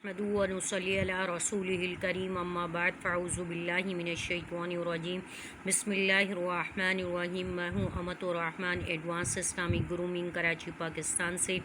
नहमदुहु व नुसल्ली अला रसूलिहिल करीम अम्मा बाद फ़अऊज़ु बिल्लाहि मिनश्शैतानिर्रजीम बिस्मिल्लाहिर्रहमानिर्रहीम। मैं हूँ Amat Rahman advance Islamic grooming Karachi Pakistan से।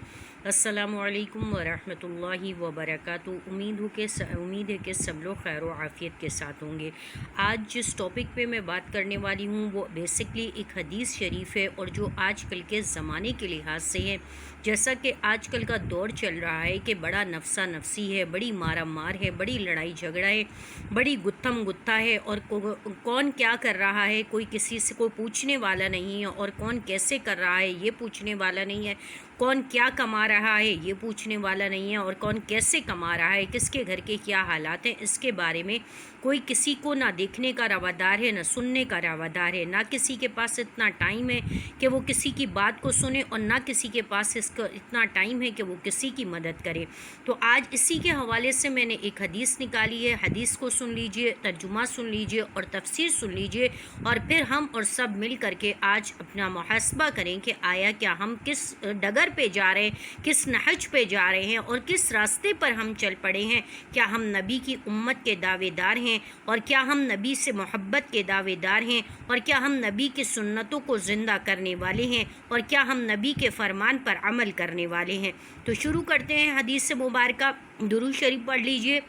अस्सलामु अलैकुम व रहमतुल्लाहि व बरकातुहू। उम्मीद है कि सब लोग खैर व आफ़ियत के साथ होंगे। आज जिस टॉपिक पे मैं बात करने वाली हूँ वो बेसिकली एक हदीस शरीफ है और जो आजकल के ज़माने के लिहाज से है। जैसा कि आजकल का दौर चल रहा है कि बड़ा नफसा नफसी है, बड़ी मारा मार है, बड़ी लड़ाई झगड़ा है, बड़ी गुत्थम गुत्था है और कौन क्या कर रहा है कोई किसी से को पूछने वाला नहीं है, और कौन कैसे कर रहा है ये पूछने वाला नहीं है, कौन क्या कमा रहा है ये पूछने वाला नहीं है, और कौन कैसे कमा रहा है, किसके घर के क्या हालात हैं, इसके बारे में कोई किसी को ना देखने का रवादार है, ना सुनने का रवादार है, ना किसी के पास इतना टाइम है कि वो किसी की बात को सुने, और ना किसी के पास इसका इतना टाइम है कि वो किसी की मदद करे। तो आज इसी के हवाले से मैंने एक हदीस निकाली है। हदीस को सुन लीजिए, तर्जुमा सुन लीजिए और तफसीर सुन लीजिए, और फिर हम और सब मिल करके आज अपना मुहासबा करें कि आया क्या हम किस डगर पे जा रहे हैं, किस नहज पे जा रहे हैं और किस रास्ते पर हम चल पड़े हैं। क्या हम नबी की उम्मत के दावेदार हैं, और क्या हम नबी से मोहब्बत के दावेदार हैं, और क्या हम नबी की सुन्नतों को ज़िंदा करने वाले हैं, और क्या हम नबी के फरमान पर अमल करने वाले हैं। तो शुरू करते हैं हदीस से मुबारका। दुरूद शरीफ पढ़ लीजिए।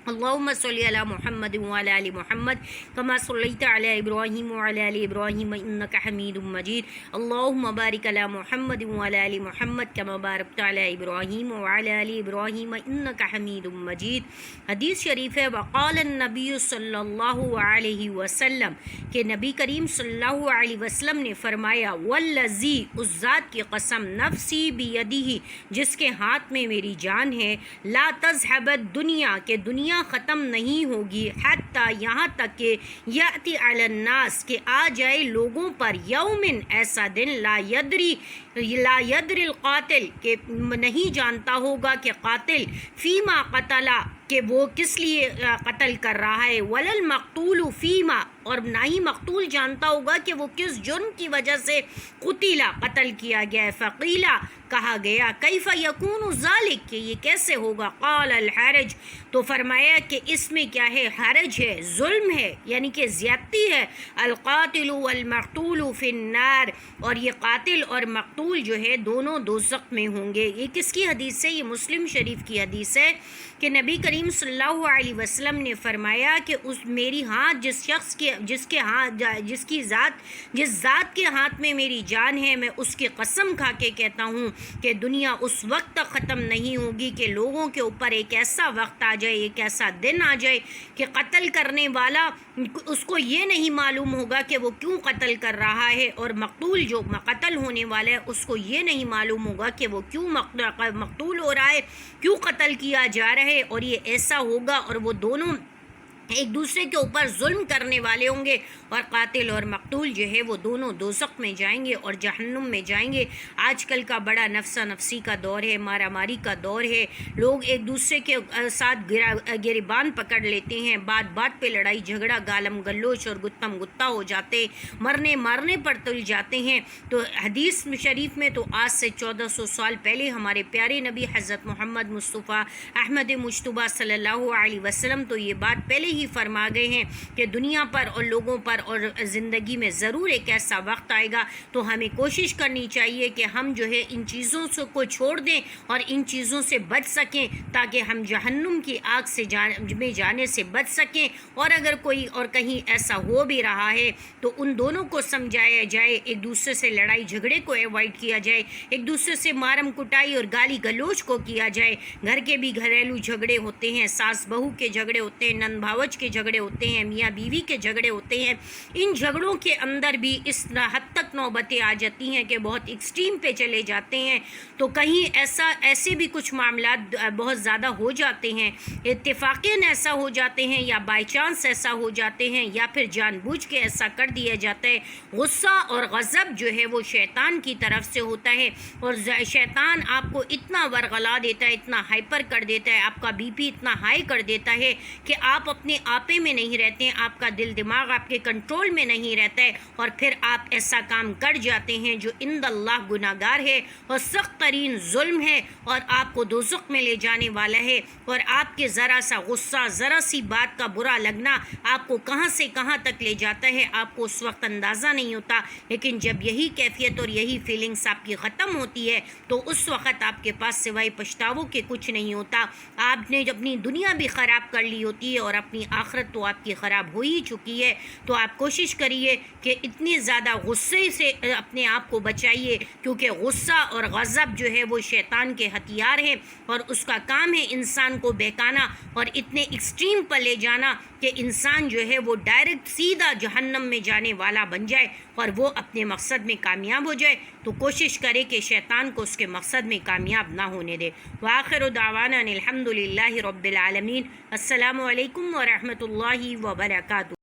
अल्लाहुम्मा सल्ली अला मुहम्मद व अला आलि मुहम्मद कमा सल्लैता अला इब्राहीम व अला आलि इब्राहीम इन्नका हमीदुम मजीद। अल्लाहुम्मा बारिक अला मुहम्मद व अला आलि मुहम्मद कमा बारकता अला इब्राहीम व अला आलि इब्राहीम इन्नका हमीदुम मजीद। हदीस शरीफ है, वक़ाल नबी सल्लल्लाहु अलैहि वसल्लम के नबी करीम सल्लल्लाहु अलैहि वसल्लम ने फरमाया, वल्लज़ी, उस ज़ात की कसम, नफ्सी बियदिही, जिसके हाथ में मेरी जान है, ला तज़हबत दुनिया, के दुनिया ख़त्म नहीं होगी, हत्ता, यहाँ तक कि याति अलन्नास, के आ जाए लोगों पर, यौमिन, ऐसा दिन, ला यदरिल कातिल, के नहीं जानता होगा कि कातिल, फीमा कतला, कि वो किस लिए कत्ल कर रहा है, वलल मक़तूल फीमा, और ना ही मक़तूल जानता होगा कि वो किस जुर्म की वजह से कुतिला, कत्ल किया गया है। फ़क़ीला, कहा गया, कैफ़ यकूनु ज़ालिक, कि ये कैसे होगा, क़ाल अल हरज, तो फरमाया कि इसमें क्या है, हरज है, जुल्म है, यानी कि ज़्यादती है। अल क़ातिलु वल मक़तूलु फ़िन्नार, और ये कातिल और मक़तूल जो है दोनों दोज़ख में होंगे। ये किसकी हदीस है? ये मुस्लिम शरीफ की हदीस है कि नबी करीम सल्लल्लाहु अलैहि वसल्लम ने फरमाया कि उस मेरी हाथ, जिस शख्स के जिस ज़ात के हाथ में मेरी जान है, मैं उसकी कसम खा के कहता हूँ कि दुनिया उस वक्त तक ख़त्म नहीं होगी कि लोगों के ऊपर एक ऐसा वक्त आ जाए, एक ऐसा दिन आ जाए कि कत्ल करने वाला, उसको ये नहीं मालूम होगा कि वो क्यों कत्ल कर रहा है, और मक़तूल, जो कत्ल होने वाला है, उसको ये नहीं मालूम होगा कि वो क्यों मक़तूल हो रहा है, क्यों कत्ल किया जा रहा है। और ये ऐसा होगा, और वो दोनों एक दूसरे के ऊपर जुल्म करने वाले होंगे, और कातिल और मक़तूल जो है वो दोनों दोज़ख में जाएंगे और जहन्नुम में जाएंगे। आजकल का बड़ा नफसा नफसी का दौर है, मारा मारी का दौर है। लोग एक दूसरे के साथ गिरबान पकड़ लेते हैं, बात बात पे लड़ाई झगड़ा, गालम गलोच और गुत्तम गुत्ता हो जाते, मरने मारने पर तुल जाते हैं। तो हदीस शरीफ में तो आज से 1400 साल पहले हमारे प्यारे नबी हज़रत मोहम्मद मुस्तफ़ा अहमद मुज्तबा सल्लल्लाहु अलैहि वसल्लम तो ये बात पहले ही फरमा गए हैं कि दुनिया पर और लोगों पर और ज़िंदगी में ज़रूर एक ऐसा वक्त आएगा। तो हमें कोशिश करनी चाहिए कि हम जो है इन चीज़ों को छोड़ दें और इन चीज़ों से बच सकें, ताकि हम जहन्नुम की आग से में जाने से बच सकें। और अगर कोई और कहीं ऐसा हो भी रहा है तो उन दोनों को समझाया जाए, एक दूसरे से लड़ाई झगड़े को अवॉइड किया जाए, एक दूसरे से मारम कुटाई और गाली गलोच को किया जाए। घर के भी घरेलू झगड़े होते हैं, सास बहू के झगड़े होते हैं, नंद भावच के झगड़े होते हैं, मियाँ बीवी के झगड़े होते हैं। इन झगड़ों के अंदर भी इस हद तक नौबतें आ जाती हैं कि बहुत एक्सट्रीम पे चले जाते हैं। तो कहीं ऐसे भी कुछ मामलात बहुत ज़्यादा हो जाते हैं, इत्तेफाक़न ऐसा हो जाते हैं, या बाई चांस ऐसा हो जाते हैं, या फिर जानबूझ के ऐसा कर दिया जाता है। गुस्सा और गज़ब जो है वो शैतान की तरफ से होता है, और शैतान आपको इतना वरगला देता है, इतना हाइपर कर देता है, आपका बीपी इतना हाई कर देता है कि आप अपने آپے میں نہیں رہتے ہیں، آپ کا دل دماغ آپ کے کنٹرول میں نہیں رہتا ہے، اور پھر آپ ایسا کام کر جاتے ہیں جو عند اللہ گناہگار ہے اور سخت ترین ظلم ہے اور آپ کو دوزخ میں لے جانے والا ہے، اور آپ کے ذرا سا غصہ، ذرا سی بات کا برا لگنا آپ کو کہاں سے کہاں تک لے جاتا ہے، آپ کو اس وقت اندازہ نہیں ہوتا، لیکن جب یہی کیفیت اور یہی فیلنگس آپ کی ختم ہوتی ہے تو اس وقت آپ کے پاس سوائے پچھتاووں کے کچھ نہیں ہوتا۔ آپ نے اپنی دنیا بھی خراب کر لی ہوتی ہے اور اپنی آخرت تو آپ کی خراب ہو ہی چکی ہے۔ تو آپ کوشش کریے کہ اتنی زیادہ غصے سے اپنے آپ کو بچائیے، کیونکہ غصہ اور غضب جو ہے وہ شیطان کے ہتھیار ہیں، اور اس کا کام ہے انسان کو بہکانا اور اتنے ایکسٹریم پر لے جانا کہ انسان جو ہے وہ ڈائریکٹ سیدھا جہنم میں جانے والا بن جائے اور وہ اپنے مقصد میں کامیاب ہو جائے۔ تو کوشش کرے کہ شیطان کو اس کے مقصد میں کامیاب نہ ہونے دے۔ وآخر دعوانا الحمد للہ رب العالمین۔ السلام علیکم ورحمۃ اللہ وبرکاتہ۔